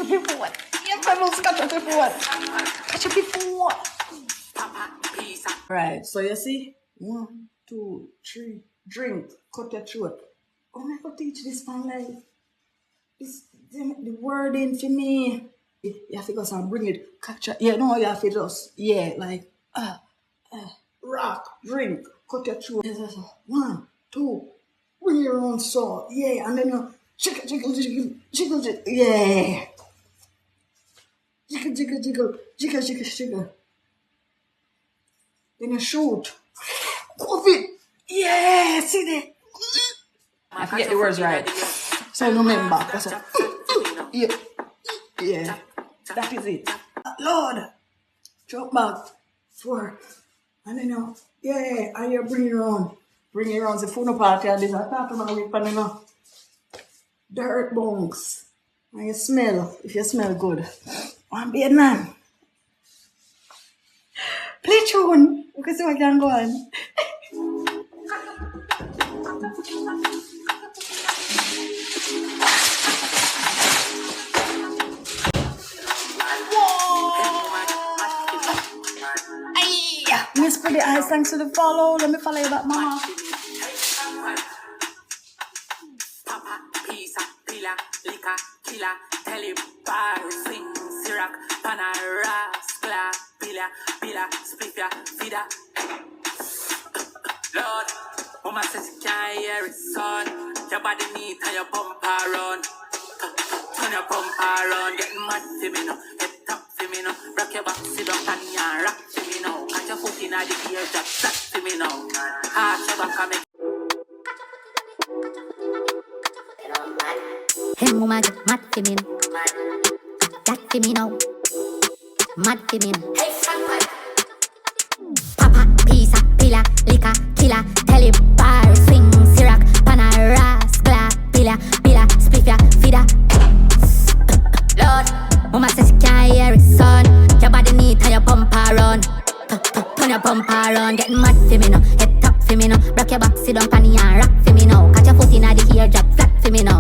your foot. Yeah, my little catch up your foot. Catch up your foot. Right, so you see? 1, 2, 3, drink, cut your throat. Oh, I could teach this man like, it's the wording for me. You have to go and bring it, catch it. Yeah, no, you have to just, yeah, like, rock, drink, cut your throat. 1, 2, bring your own soul, yeah, and then you jiggle, jiggle, jiggle, jiggle, jiggle, yeah. Jiggle, jiggle, jiggle, jiggle, jiggle, jiggle. Then you shoot. COVID, yeah, see that? I forget the words right. So remember, that's it. Yeah, yeah, that is it. Lord, drop back, 4, and then you, yeah, and you bring it on. Bring it on the phone party and this. I thought about it, but you know, dirt bones. And you smell, if you smell good. One beard man. Play tune, you can see what can go on. Miss Pretty Eyes, thanks for the follow. Let me follow you back, mama. Papa, pizza, pila, lika, killer, telebar, swing, syrup, panara, skla, pila, spliffia, fida. Lord, mama says you can't hear it, son. Your body need and your bumper run. Turn your bumper run, get mad for me now. Get top for me now. Rock your back, sit down and ya rock for me now. Catch your foot in the ear, just flat for me now. Heart your back and make. Hey mama, get mad for me now. That for me now. Mad for me now. Hey Frank, Papa, pizza, pila, lika, killer, telebar, swing, syrup, panara, skla, pila, spliffia, fida. Lord, mama says you can't hear it, son. Your body need and your bumper run. Turn your bumper run, get mad for me now. Head top for me now. Rock your back, sit down, panny and rock for me now. Catch your foot in the ear, drop flat for me now.